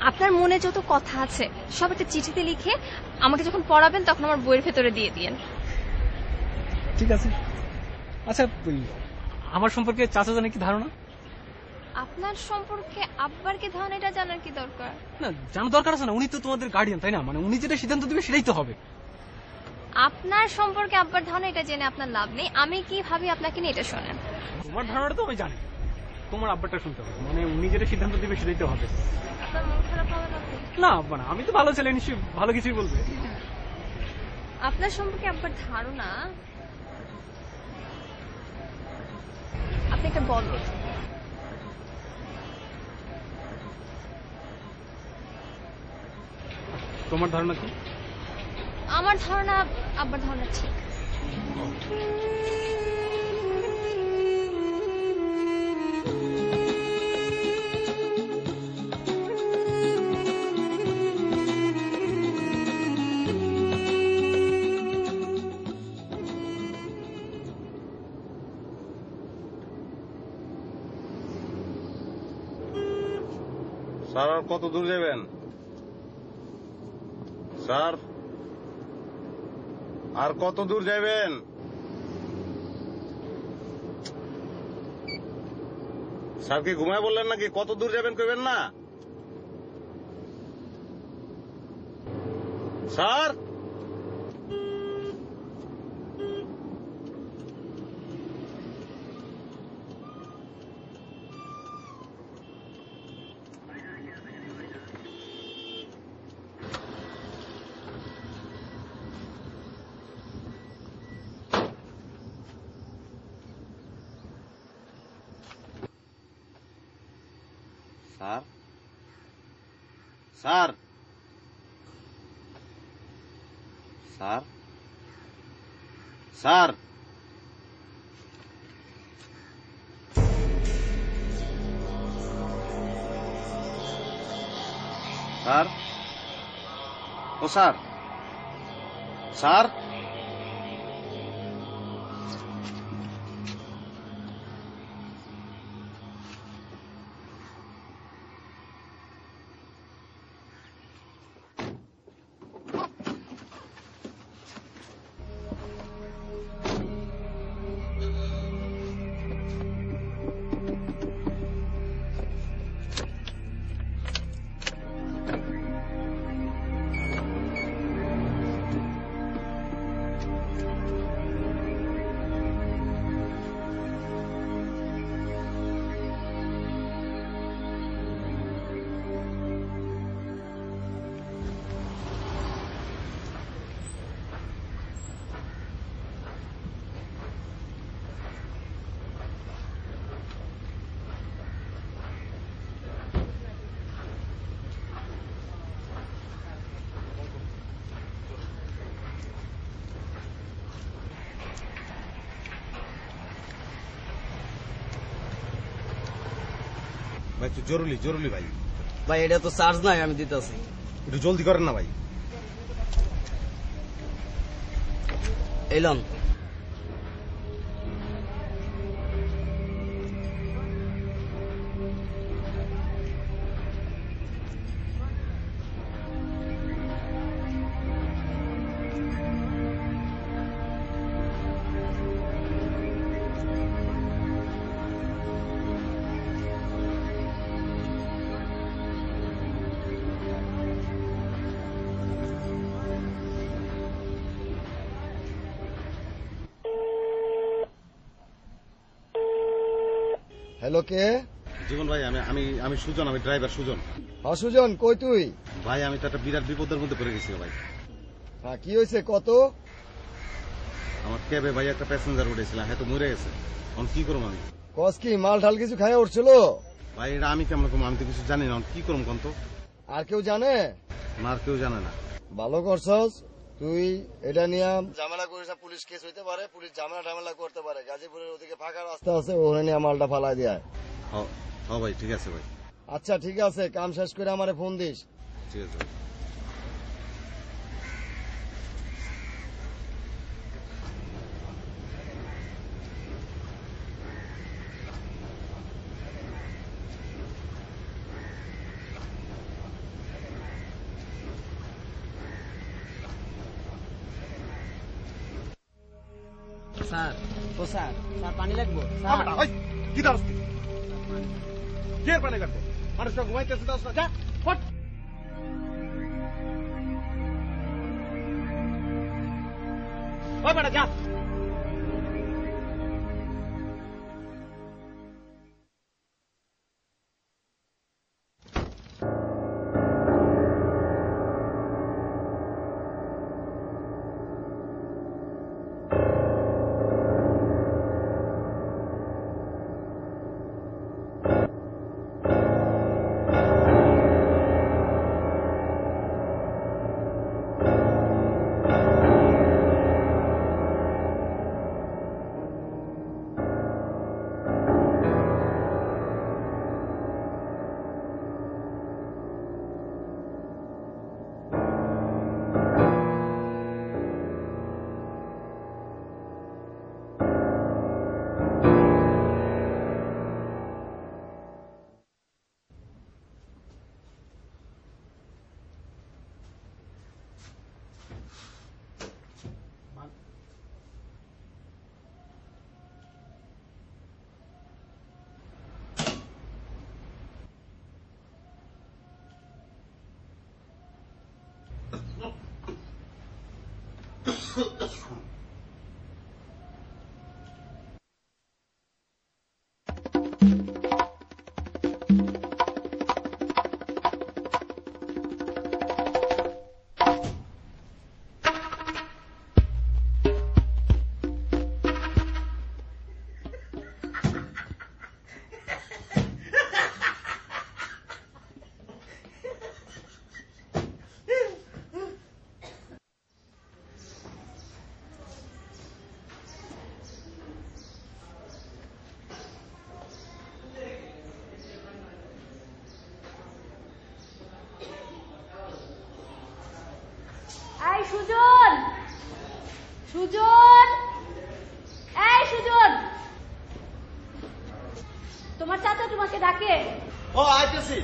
আপনার মনে যত কথা আছে সব একটা চিঠিতে লিখে আমাকে যখন পড়াবেন তখন আমার বইয়ের ভেতরে দিয়ে দিয়েন। ঠিক আছে। আচ্ছা, আমার সম্পর্কে চাচা জানে কি ধারণা? আপনার সম্পর্কে আব্বার কি ধারণা এটা জানার কি দরকার? না, জানার দরকার আছে না, উনি তো তোমাদের গার্ডিয়ান, তাই না? মানে উনি যেটা সিদ্ধান্ত দিবে সেটাই তো হবে। আপনার সম্পর্কে আব্বার ধারণা এটা জেনে আপনার লাভ নেই। আমি কি ভাবি আপনাকে নিয়ে এটা শোনেন। তোমার ধারণাটা তো আমি জানি, তোমার আব্বারটা শুনতে হবে। মানে উনি যেটা সিদ্ধান্ত দিবে সেটাই তো হবে। আপনার মন খারাপ হবে না? মানে আমি তো ভালো ছেলে, নিশ্চয়ই ভালো কিছুই বলবে। আপনার সম্পর্কে আব্বার ধারণা আপনি একটা বলদ। তোমার ধারণা কি? আমার ধারণা আব্বার ধারণা ঠিক। স্যার আর কত দূর যাবেন স্যার? আর কত দূর যাবেন? স্যার কি ঘুমায় বললেন নাকি? কত দূর যাবেন কইবেন না sir? Sir sir sir sir sir ও স্যার স্যার ভাই, একটু জরুরি জরুরি ভাই। ভাই এটা তো চার্জ নাই, আমি দিতেছি। একটু জলদি করেন না ভাই। এলাম। হ্যালো, কে? জীবন ভাই, আমি আমি আমি সুজন, আমি ড্রাইভার সুজন। হ্যাঁ সুজন, কই তুই? ভাই আমি তো একটা বিরাট বিপদের মধ্যে পড়ে গেছি ভাই। হ্যাঁ, কি হয়েছে কত? আমার ক্যাবে ভাই একটা প্যাসেঞ্জার উঠেছিলাম, হ্যাঁ তো মরে গেছে। এখন কি করবো আমি? কস কি মাল ঢাল কিছু খাইয়া উঠছিল? ভাই এটা আমি কেমন করবো? আমি তো কিছু জানি না, কি করবো কন্ত? আর কেউ জানে না, আর কেউ জানে না। ভালো করছস তুই। এটা নিয়ে ঝামেলা করিস না, পুলিশ কেস হইতে পারে, পুলিশ ঝামেলা করতে পারে। গাজীপুরের ওদিকে ফাঁকা রাস্তা আছে, ওখানে নিয়ে মালটা ফালাই দেয়। হ্যাঁ ভাই, ঠিক আছে ভাই। আচ্ছা ঠিক আছে, কাম শেষ করে আমারে ফোন দিস। ঠিক আছে ভাই। স্যার ও স্যার স্যার পানি লাগবো কি দাস কে পানি কাটবো মানুষটা ঘুমাইতেছে দাস না যা ফট ওই বেটা যা সুজন সুজন এই সুজন তোমার চাচা তোমাকে ডাকে। ও আইতেছি।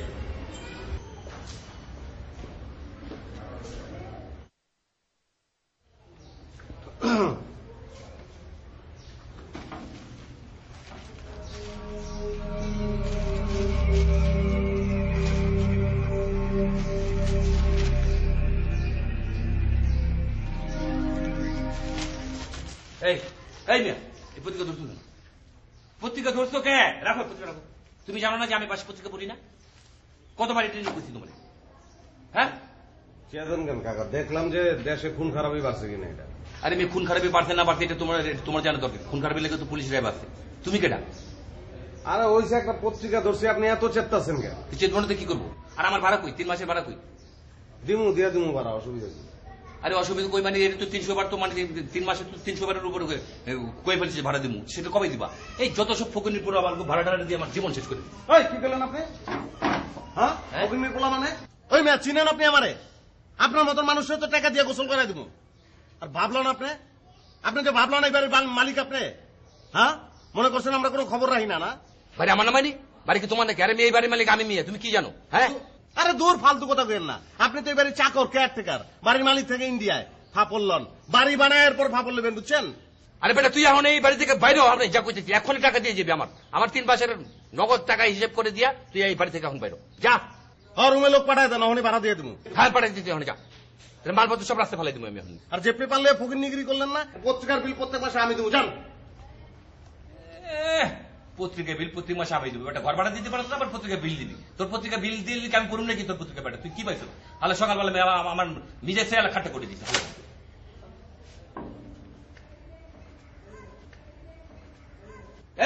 পত্রিকা ধরছো কে? রাখো পত্রিকা রাখো। তুমি জানো না যে আমি পাশে পত্রিকা পড়ি না? কতবার ট্রেনিং করছি তোমার? হ্যাঁ চেতন কেন কাকা, দেখলাম যে দেশে খুন খারাপই বাড়ছে কিনা এটা। আরে মেয়ে খুন খারাপি বাড়ছে না বাড়ছে এটা তোমার জানা দরকার। খুন খারাপি লেগে তো পুলিশ রেব আছে। তুমি কেটা? আরে ওইসে একটা পত্রিকা ধরছি, আপনি এত চেতাচ্ছেন কেন? চেতবনতে কি করবো? আর আমার ভাড়া কই? 3 মাসের ভাড়া কই? দিমু ভাড়া, অসুবিধা কি? আরে অসুবিধা কই মানে এটা তো 300 বার, তো মানে 3 মাসে তো 300 বারের উপরে কই ফেলছে ভাড়া দিমু, সেটা কবে দিবা? এই যত সব ফকিনির পুরো আমার ভাড়া টাড়া দিয়ে আমার জীবন শেষ করে দিই। ওই কি করলেন আপনি? হ্যাঁ অগ্নির পোলা মানে? ওই মেয়ে চিনেন আপনি আমারে? আপনার মতন মানুষের তো টাকা দিয়ে গোসল করে দিব। আর ভাবলেন আপনি যে ভাবলেন এবারে মালিক আপনি? হ্যাঁ মনে করছেন আমরা কোনো খবর রাখি না? না বাড়ি আমার না মানি, বাড়ি কি তোমার নাকি? আরে মেয়ে বাড়ির মালিক আমি, মেয়ে তুমি কি জানো? হ্যাঁ আরে দূর ফালতু কথা কেন না, আপনি তো এবারে চাকর কেয়ারটেকার, বাড়ির মালিক থেকে ইন্ডিয়ায় ফাপড়লন, বাড়ি বানায় এরপর ফাপড় নেবেন, বুঝছেন? আরে বেটা তুই এখন এই বাড়ি থেকে বাইরেও আপনি যা করতেছি এখনই টাকা দিয়ে যাবি। আমার 3 মাসের নগদ টাকা হিসেব করে দিয়া তুই এই বাড়ি থেকে এখন বাইরো যা। রুমে লোক পাঠায় দেন, ওখানে ভাড়া দিয়ে দেবো। হ্যাঁ পাঠাই দিতে এখন যা, মালপত্র সব রাস্তা ফেলাই দেবো আমি এখন। আর যে পেপার লিয়ে ফকির নিগিরি করলেন না, পত্রিকার বিল প্রত্যেক মাসে আমি দেবো, জান? পত্রিকা বিল প্রতি মাসে আমি দেবো? একটা ঘর ভাড়া দিতে পারছ না, আবার পত্রিকা বিল দিবি? তোর পত্রিকা বিল দিলি আমি করুন নাকি তোর পত্রিকা বেটা? তুই কি পাইছো? তাহলে সকালবেলা আমার নিজের ছেলে খাট্টা করে দিচ্ছি।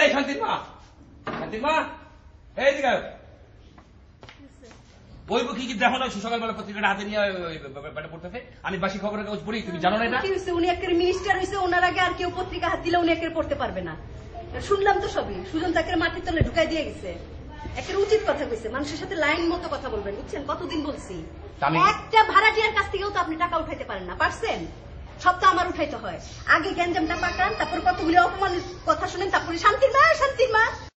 এই শান্তির মা, এই দিকে বই কি কি দেখো না, সকালবেলা পত্রিকাটা হাতে নিয়ে পড়তেছে। আমি বাসি খবরের কাগজ পড়ি, তুমি জানো না এটা? উনি একটা মিনিস্টার হয়েছে, ওনার আগে আর কেউ পত্রিকা হাত দিলে উনি একের পড়তে পারবে না। শুনলাম তো সবই, সুজন তাকে মাটির তলে ঢুকাই দিয়ে গেছে। একটা উচিত কথা কইছে, মানুষের সাথে লাইন মতো কথা বলবেন, বুঝছেন? কতদিন বলছি, একটা ভাড়াটিয়ার কাছ থেকেও তো আপনি টাকা উঠাইতে পারেন না, পারছেন? সব তো আমার উঠাইতে হয়। আগে গ্যাঞ্জামটা পাকান, তারপর কতগুলি অপমানের কথা শুনেন, তারপরে শান্তির মা